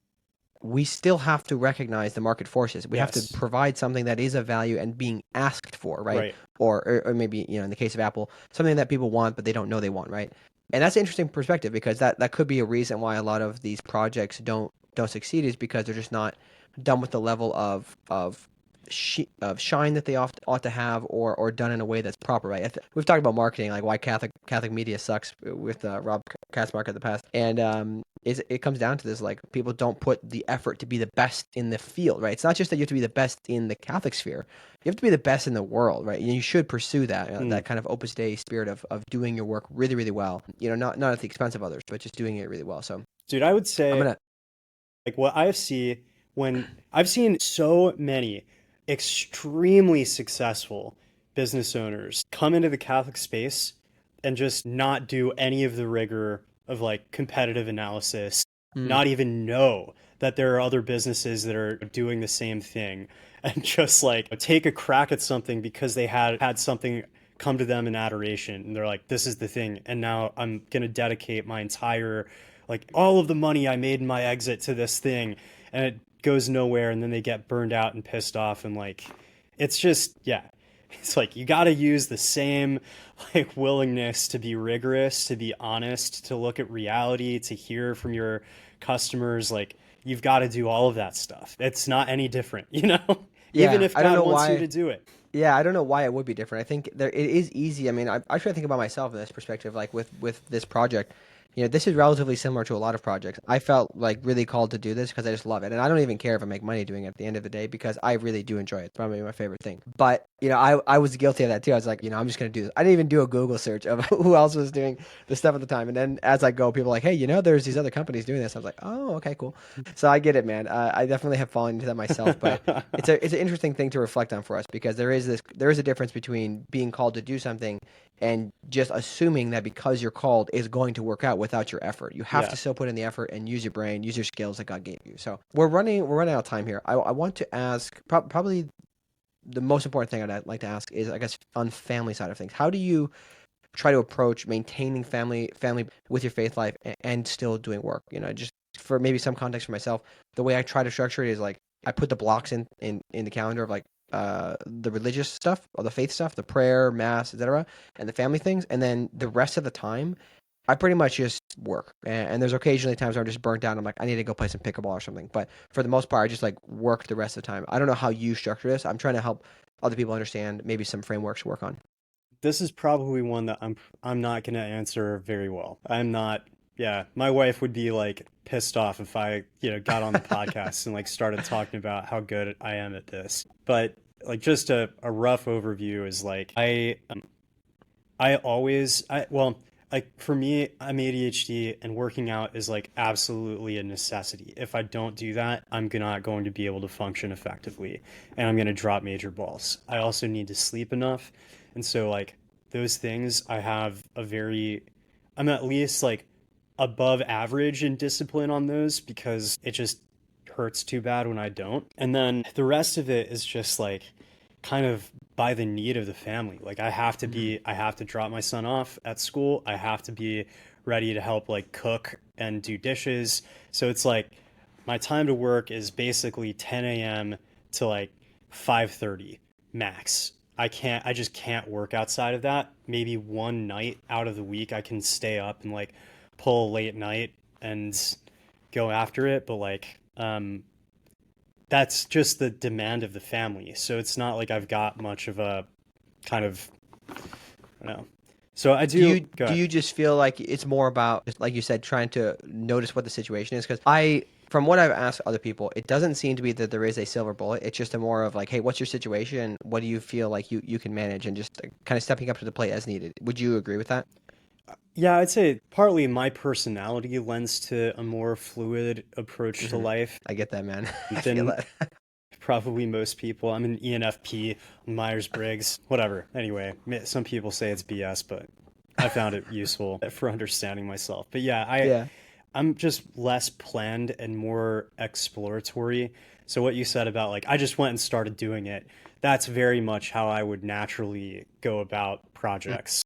we still have to recognize the market forces. We have to Yes. provide something that is of value and being asked for, right? Right. Or maybe, in the case of Apple, something that people want, but they don't know they want, right? And that's an interesting perspective, because that could be a reason why a lot of these projects don't succeed, is because they're just not done with the level of shine that they ought to have, or done in a way that's proper, right? We've talked about marketing, like why Catholic media sucks with Rob Katzmark in the past, and it comes down to this, like, people don't put the effort to be the best in the field, right? It's not just that you have to be the best in the Catholic sphere; you have to be the best in the world, right? And you should pursue that that kind of Opus Dei spirit of doing your work really, really well. Not at the expense of others, but just doing it really well. So, Dude, I would I'm say, gonna. like, what I see when I've seen so many extremely successful business owners come into the Catholic space and just not do any of the rigor of like competitive analysis, Mm, not even know that there are other businesses that are doing the same thing, and just like take a crack at something because they had something come to them in adoration, and they're like, this is the thing, and now I'm going to dedicate my entire, like, all of the money I made in my exit to this thing, and it goes nowhere, and then they get burned out and pissed off, and like, it's just, yeah, it's like you got to use the same like willingness to be rigorous, to be honest, to look at reality, to hear from your customers. Like, you've got to do all of that stuff. It's not any different, even yeah, if I don't God know wants you why. to do it. Yeah, I don't know why it would be different. I think it is easy. I mean, I try to think about myself in this perspective, like with this project. This is relatively similar to a lot of projects. I felt like really called to do this because I just love it, and I don't even care if I make money doing it at the end of the day, because I really do enjoy it. It's probably my favorite thing. But I was guilty of that too. I was like, I'm just gonna do this. I didn't even do a Google search of who else was doing this stuff at the time. And then as I go, people are like, hey, there's these other companies doing this. I was like, oh, okay, cool. So I get it, man. I definitely have fallen into that myself, but it's an interesting thing to reflect on for us, because there is a difference between being called to do something and just assuming that because you're called is going to work out without your effort. You have Yeah. to still put in the effort and use your brain, use your skills that God gave you. So we're running out of time here. I want to ask, probably the most important thing I'd like to ask is, I guess, on family side of things. How do you try to approach maintaining family with your faith life, and still doing work? Just for maybe some context for myself, the way I try to structure it is like, I put the blocks in the calendar of like the religious stuff, or the faith stuff, the prayer, mass, etc., and the family things, and then the rest of the time I pretty much just work. And there's occasionally times where I'm just burnt out. I'm like, I need to go play some pickleball or something. But for the most part, I just like work the rest of the time. I don't know how you structure this. I'm trying to help other people understand maybe some frameworks to work on. This is probably one that I'm not gonna answer very well. I'm not. Yeah, my wife would be like pissed off if I, got on the podcast and like started talking about how good I am at this. But like, just a rough overview is like, I always, well, like for me, I'm ADHD, and working out is like absolutely a necessity. If I don't do that, I'm not going to be able to function effectively, and I'm going to drop major balls. I also need to sleep enough. And so like those things, I'm at least like above average in discipline on those, because it just hurts too bad when I don't. And then the rest of it is just like kind of by the need of the family. Like, Mhm. I have to drop my son off at school. I have to be ready to help like cook and do dishes. So it's like my time to work is basically 10 a.m. to like 5:30 max. I just can't work outside of that. Maybe one night out of the week I can stay up and like pull a late night and go after it, but like that's just the demand of the family. So it's not like I've got much of a kind of, I don't know. So I Do do, you go do ahead. you just feel like it's more about, just like you said, trying to notice what the situation is? Because from what I've asked other people, it doesn't seem to be that there is a silver bullet. It's just a more of like, hey, what's your situation? What do you feel like you can manage, and just kind of stepping up to the plate as needed. Would you agree with that? Yeah, I'd say partly my personality lends to a more fluid approach to Hmm. life I get that, man. I feel than that. probably most people. I'm an ENFP, Myers-Briggs, whatever. Anyway, some people say it's BS, but I found it useful for understanding myself. But yeah, Yeah. I'm just less planned and more exploratory. So what you said about like I just went and started doing it, that's very much how I would naturally go about Mm, projects.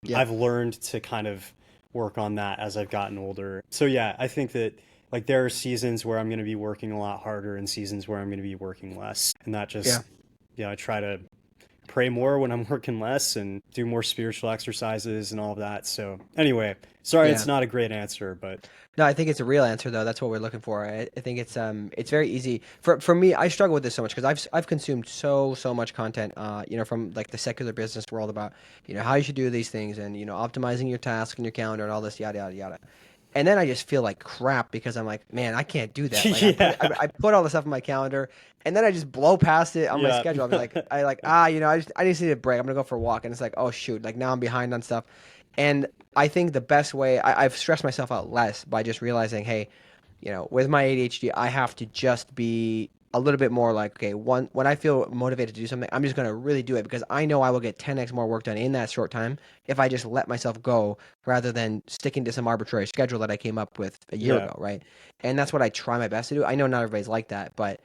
yeah. I've learned to kind of work on that as I've gotten older. So yeah, I think that like there are seasons where I'm going to be working a lot harder and seasons where I'm going to be working less. And that Yeah. just, I try to pray more when I'm working less and do more spiritual exercises and all of that. So anyway, sorry Yeah. it's not a great answer, but No, I think it's a real answer though. That's what we're looking for. I think it's very easy for me. I struggle with this so much because I've consumed so much content, from like the secular business world about how you should do these things and optimizing your task and your calendar and all this yada yada yada. And then I just feel like crap because I'm like, man, I can't do that. Like yeah, I put all the stuff in my calendar, and then I just blow past it on my yeah, schedule. I just need a break. I'm gonna go for a walk, and it's like, oh shoot, like now I'm behind on stuff. And I think the best way I've stressed myself out less by just realizing, hey, with my ADHD, I have to just be a little bit more like, okay, when I feel motivated to do something, I'm just going to really do it because I know I will get 10x more work done in that short time if I just let myself go rather than sticking to some arbitrary schedule that I came up with a year yeah. ago, right? And that's what I try my best to do. I know not everybody's like that, but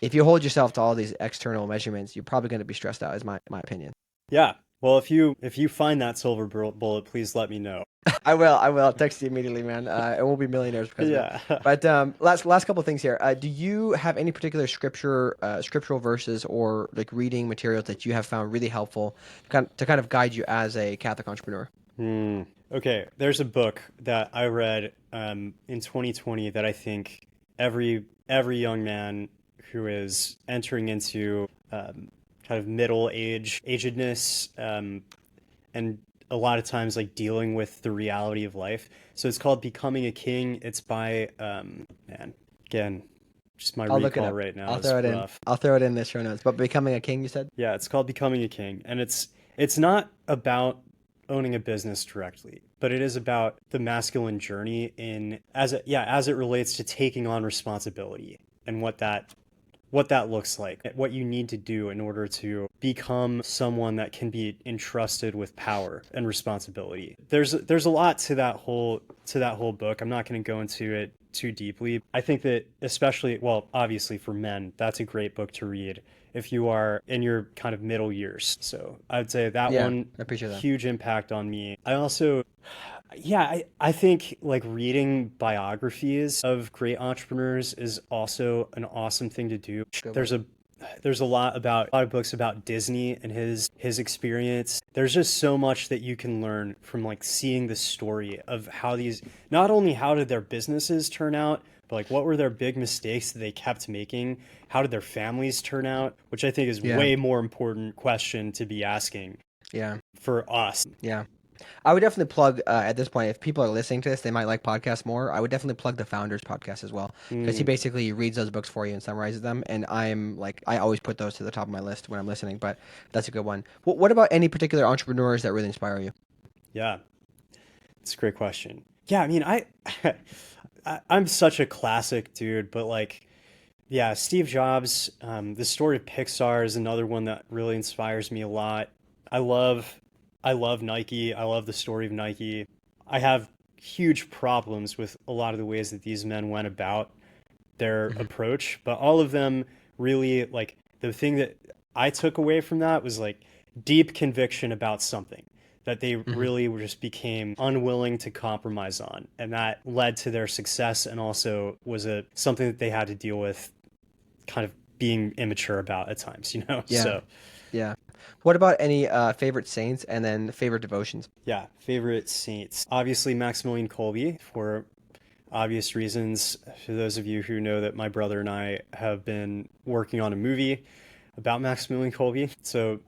if you hold yourself to all these external measurements, you're probably going to be stressed out, is my opinion. Yeah. Well, if you find that silver bullet, please let me know. I will text you immediately, man. And we'll be millionaires because of it. Yeah. But last couple of things here. Do you have any particular scriptural verses or like reading materials that you have found really helpful to kind of guide you as a Catholic entrepreneur? Hmm. Okay, there's a book that I read in 2020 that I think every young man who is entering into kind of agedness, and a lot of times like dealing with the reality of life. So it's called Becoming a King. It's by man, again, just my I'll look it recall up. right now I'll is throw it in. rough. I'll throw it in the show notes. But becoming a king, you said? Yeah, it's called Becoming a King, and it's not about owning a business directly, but it is about the masculine journey in as it relates to taking on responsibility and what that looks like, what you need to do in order to become someone that can be entrusted with power and responsibility. There's a lot to that whole book. I'm not going to go into it too deeply. I think that especially, well, obviously for men, that's a great book to read if you are in your kind of middle years. So I'd say that Yeah, one I appreciate that. huge impact on me. I also yeah, I think like reading biographies of great entrepreneurs is also an awesome thing to do. Good one. There's a lot of books about Disney and his experience. There's just so much that you can learn from like seeing the story of how these not only how did their businesses turn out, but like what were their big mistakes that they kept making? How did their families turn out? Which I think is Yeah, way more important question to be asking yeah, for us. yeah. I would definitely plug at this point if people are listening to this, they might like podcasts more. I would definitely plug the Founders podcast as well because he Mm, basically reads those books for you and summarizes them. And I always put those to the top of my list when I'm listening. But that's a good one. What about any particular entrepreneurs that really inspire you? yeah. It's a great question. Yeah, I mean, I'm such a classic dude, but like, yeah, Steve Jobs, the story of Pixar is another one that really inspires me a lot. I love, I love Nike. I love the story of Nike. I have huge problems with a lot of the ways that these men went about their Hmm. approach, but all of them really like the thing that I took away from that was like deep conviction about something that they Hmm. really just became unwilling to compromise on, and that led to their success and also was a something that they had to deal with kind of being immature about at times, Yeah, so yeah. What about any favorite saints and then favorite devotions? yeah, favorite saints, obviously Maximilian Kolbe for obvious reasons. For those of you who know that my brother and I have been working on a movie about Maximilian Kolbe. So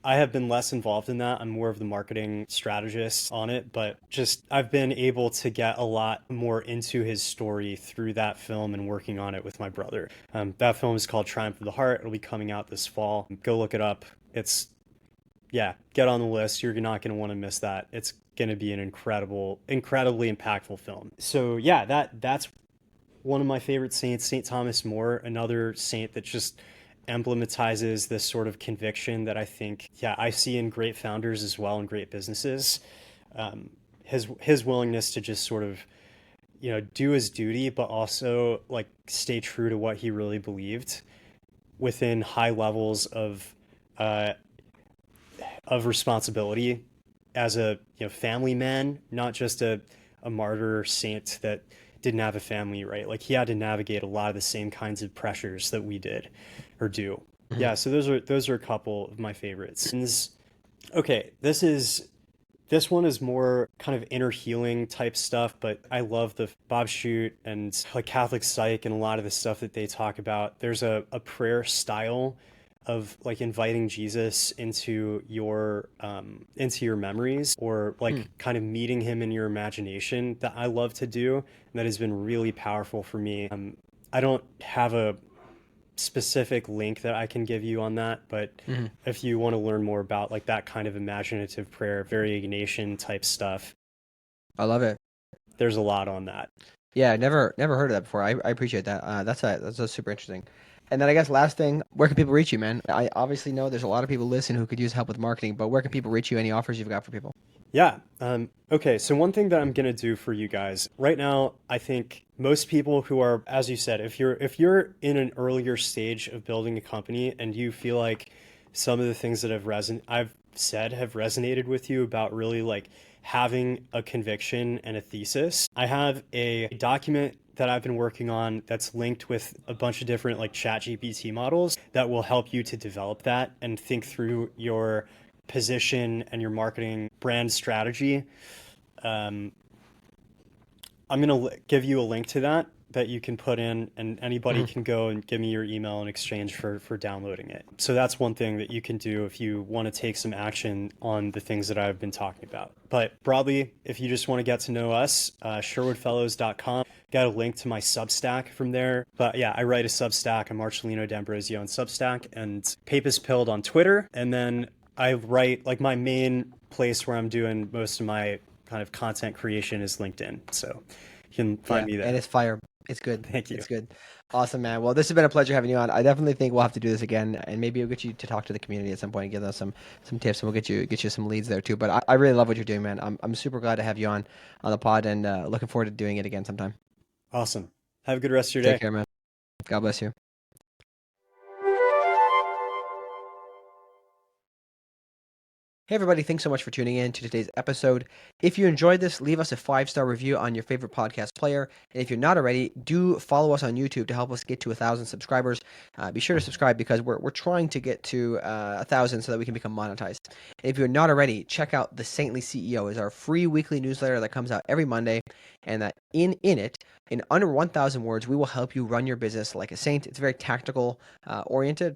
I have been less involved in that. I'm more of the marketing strategist on it, but just I've been able to get a lot more into his story through that film and working on it with my brother. That film is called Triumph of the Heart. It'll be coming out this fall. Go look it up. It's yeah, get on the list. You're not going to want to miss that. It's going to be an incredibly impactful film. So yeah, that's one of my favorite saints, Saint Thomas More, another saint that just emblematizes this sort of conviction that I think, yeah, I see in great founders as well and great businesses. His willingness to just sort of, do his duty, but also like stay true to what he really believed within high levels uh, of responsibility as a family man, not just a martyr saint that didn't have a family, right? Like he had to navigate a lot of the same kinds of pressures that we did or do. Mhm. Yeah, so those are a couple of my favorites. Okay, this one is more kind of inner healing type stuff, but I love the Bob Schucht and like Catholic Psych and a lot of the stuff that they talk about. There's a prayer style of like inviting Jesus into your memories, or Hmm. like kind of meeting him in your imagination, that I love to do, and that has been really powerful for me. I don't have a specific link that I can give you on that, but Mhm. if you want to learn more about like that kind of imaginative prayer, variegation type stuff, I love it. there's a lot on that. Yeah, never heard of that before. I appreciate that. That's super interesting. And then I guess last thing, where can people reach you, man? I obviously know there's a lot of people listening who could use help with marketing, but where can people reach you? Any offers you've got for people? Yeah. Okay. So one thing that I'm gonna do for you guys right now, I think most people who are, as you said, if you're in an earlier stage of building a company and you feel like some of the things that I've said have resonated with you about really like having a conviction and a thesis, I have a document that I've been working on that's linked with a bunch of different like chat GPT models that will help you to develop that and think through your position and your marketing brand strategy. Um, I'm going to give you a link to that you can put in, and anybody Mhm. can go and give me your email in exchange for downloading it. So that's one thing that you can do if you want to take some action on the things that I've been talking about. But broadly, if you just want to get to know us, sherwoodfellows.com. Got a link to my Substack from there. But yeah, I write a Substack. I'm Marcellino D'Ambrosio on Substack, and Papist Pilled on Twitter. And then I write, like, my main place where I'm doing most of my kind of content creation is LinkedIn. So you can find Yeah, me and there. it's fire. It's good. Thank you. It's good. Awesome, man. Well, this has been a pleasure having you on. I definitely think we'll have to do this again, and maybe we'll get you to talk to the community at some point and give us some tips, and we'll get you some leads there too. But I really love what you're doing, man. I'm super glad to have you on the pod, and looking forward to doing it again sometime. Awesome. Have a good rest of your Take day. care, man. God bless you. Hey everybody, thanks so much for tuning in to today's episode. If you enjoyed this, leave us a 5-star review on your favorite podcast player. And if you're not already, do follow us on YouTube to help us get to 1,000 subscribers. Be sure to subscribe because we're trying to get to 1,000 so that we can become monetized. And if you're not already, check out The Saintly CEO is our free weekly newsletter that comes out every Monday. And that in it, in under 1,000 words, we will help you run your business like a saint. It's very tactically oriented,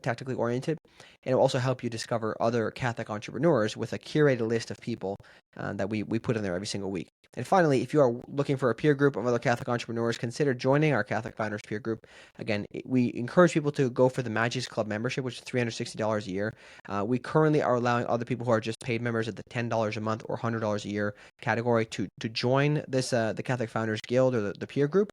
and it will also help you discover other Catholic entrepreneurs with a curated list of people that we put in there every single week. And finally, if you are looking for a peer group of other Catholic entrepreneurs, consider joining our Catholic Founders Peer Group. Again, we encourage people to go for the Magis Club membership, which is $360 a year. We currently are allowing other people who are just paid members at the $10 a month or $100 a year category to join this the Catholic Founders Guild or the peer group.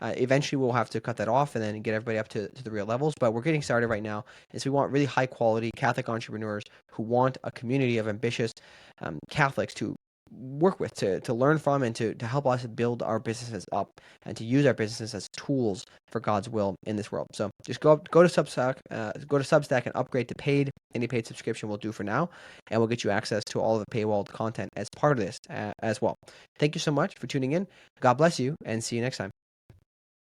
Eventually, we'll have to cut that off and then get everybody up to the real levels. But we're getting started right now. Is we want really high quality Catholic entrepreneurs who want a community of ambitious Catholics to work with, to learn from, and to help us build our businesses up and to use our businesses as tools for God's will in this world. So just go to Substack and upgrade to paid. Any paid subscription will do for now, and we'll get you access to all of the paywalled content as part of this as well. Thank you so much for tuning in. God bless you, and see you next time.